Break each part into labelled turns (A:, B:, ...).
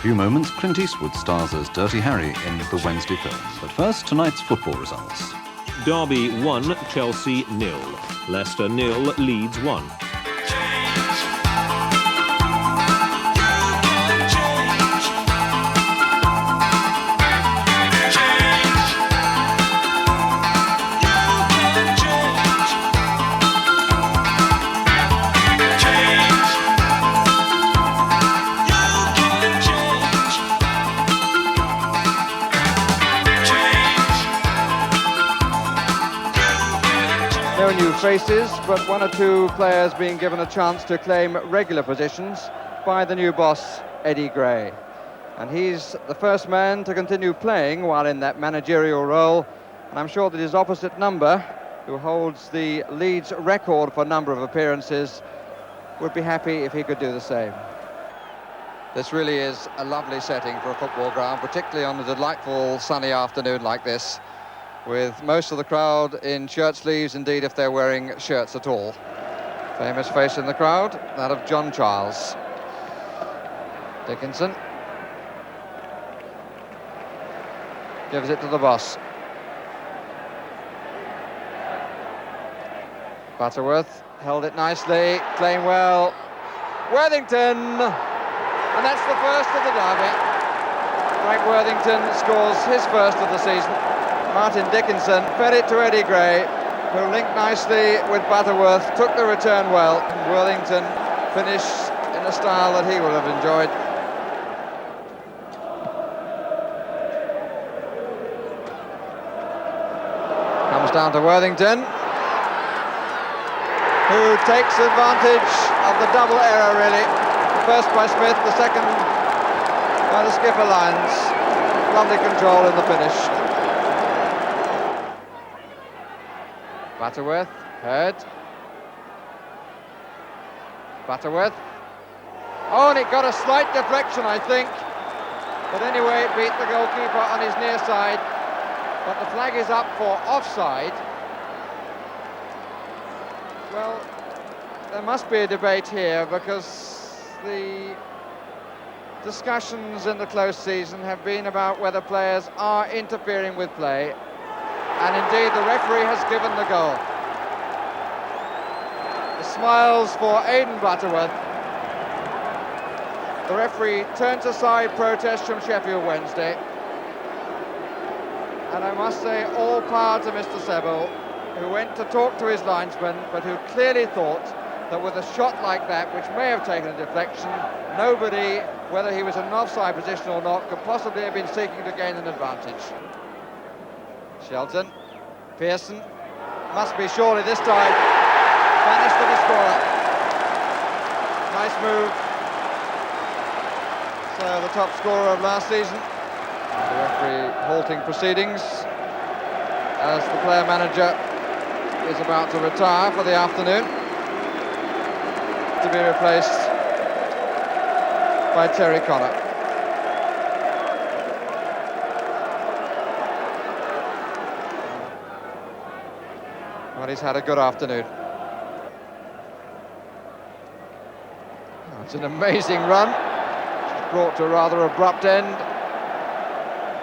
A: few moments, Clint Eastwood stars as Dirty Harry in the Wednesday film. But first, tonight's football results.
B: Derby 1, Chelsea 0. Leicester 0, Leeds 1.
C: No new faces, but one or two players being given a chance to claim regular positions by the new boss, Eddie Gray. And he's the first man to continue playing while in that managerial role. And I'm sure that his opposite number, who holds the Leeds record for number of appearances, would be happy if he could do the same. This really is a lovely setting for a football ground, particularly on a delightful sunny afternoon like this, with most of the crowd in shirt sleeves, indeed if they're wearing shirts at all. Famous face in the crowd, that of John Charles. Dickinson gives it to the boss. Butterworth held it nicely, playing well. Worthington, and that's the first of the derby. Frank Worthington scores his first of the season. Martin Dickinson fed it to Eddie Gray, who linked nicely with Butterworth, took the return well. Worthington finished in a style that he would have enjoyed. Comes down to Worthington, who takes advantage of the double error, really. First by Smith, the second by the skipper Lyons. Lovely control in the finish. Butterworth, heard. Butterworth. Oh, and it got a slight deflection, I think. But anyway, it beat the goalkeeper on his near side. But the flag is up for offside. Well, there must be a debate here, because the discussions in the close season have been about whether players are interfering with play. And indeed, the referee has given the goal. The smiles for Aidan Butterworth. The referee turns aside protests from Sheffield Wednesday. And I must say, all power to Mr. Seville, who went to talk to his linesman, but who clearly thought that with a shot like that, which may have taken a deflection, nobody, whether he was in an offside position or not, could possibly have been seeking to gain an advantage. Shelton, Pearson, must be surely this time vanished for the scorer. Nice move. So the top scorer of last season. The referee halting proceedings as the player manager is about to retire for the afternoon, to be replaced by Terry Connor. Well, he's had a good afternoon. Oh, it's an amazing run. It's brought to a rather abrupt end.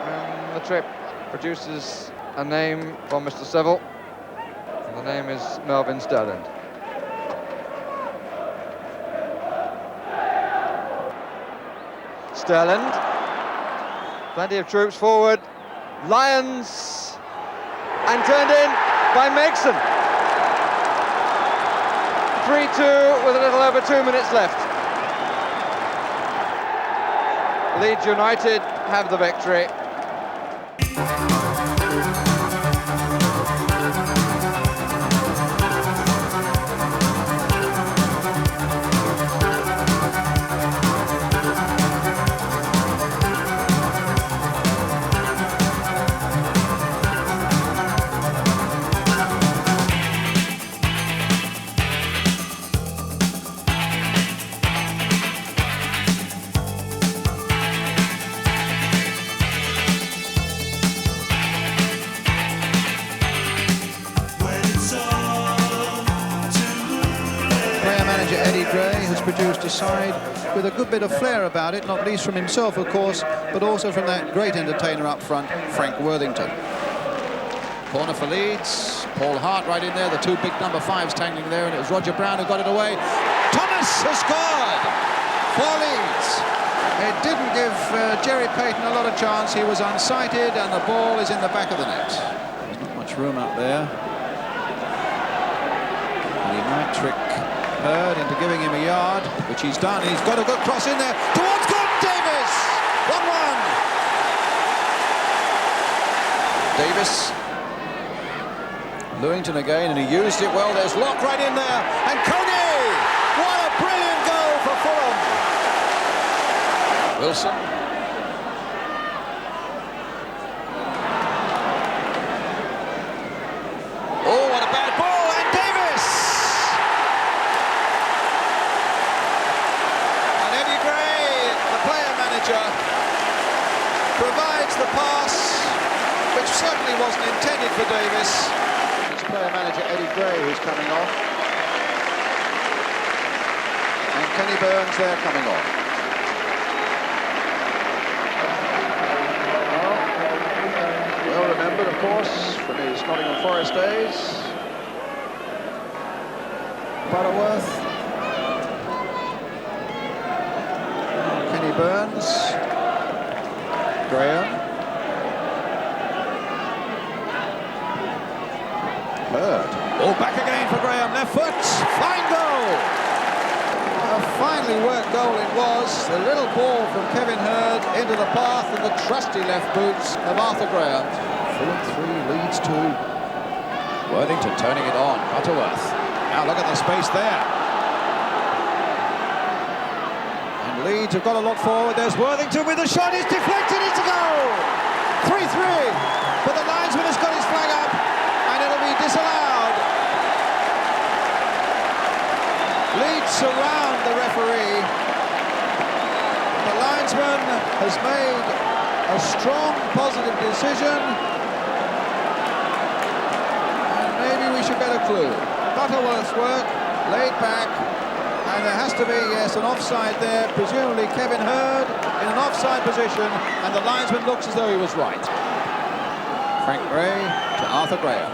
C: And the trip produces a name for Mr. Seville. And the name is Melvin Sterland. Sterland. Plenty of troops forward. Lyons. And turned in by Megson. 3-2 with a little over 2 minutes left. Leeds United have the victory.
D: a side with a good bit of flair about it, not least from himself, of course, but also from that great entertainer up front, Frank Worthington. Corner for Leeds. Paul Hart right in there, the two big number 5s tangling there, and it was Roger Brown who got it away. Thomas has scored for Leeds. It didn't give Jerry Payton a lot of chance. He was unsighted, and the ball is in the back of the net. There's not much room out there. And he might trick Hurd into giving him a yard, which he's done. He's got a good cross in there towards Gordon Davis. 1-1. Davis. Lewington again, and he used it well. There's Locke right in there, and Coney! What a brilliant goal for Fulham! Wilson. Oh, what a bad ball, and Davis! And Eddie Gray, the player manager, provides the pass, which certainly wasn't intended for Davis. Player manager Eddie Gray who's coming off, and Kenny Burns there coming on. Well remembered, of course, from his Nottingham Forest days. Butterworth, Kenny Burns, Graham. Hurd. Oh, back again for Graham, left foot, fine goal! A finely worked goal it was, the little ball from Kevin Hurd into the path of the trusty left boots of Arthur Graham. Fulham 3, Leeds 2. Worthington turning it on, Butterworth. Now look at the space there. And Leeds have got to look forward, there's Worthington with the shot, it's deflected, it's a goal! 3-3, but the linesman has got his flag up. And it'll be disallowed. Leeds surround the referee. The linesman has made a strong, positive decision. And maybe we should get a clue. Butterworth's work, laid back. And there has to be, yes, an offside there. Presumably Kevin Hurd in an offside position. And the linesman looks as though he was right. Frank Gray to Arthur Graham.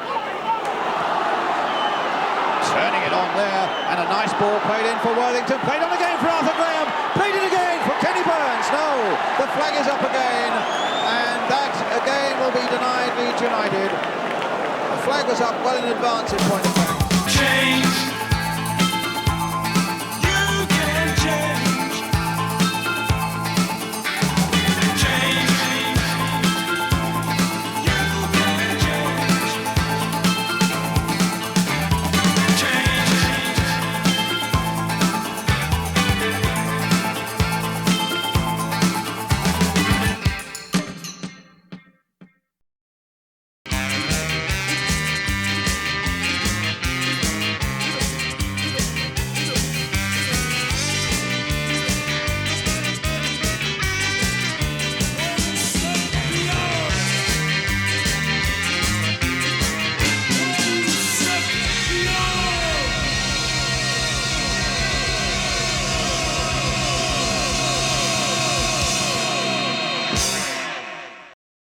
D: Turning it on there, and a nice ball played in for Worthington. Played on again for Arthur Graham. Played it again for Kenny Burns. No, the flag is up again, and that again will be denied Leeds United. The flag was up well in advance in point of fact. Change.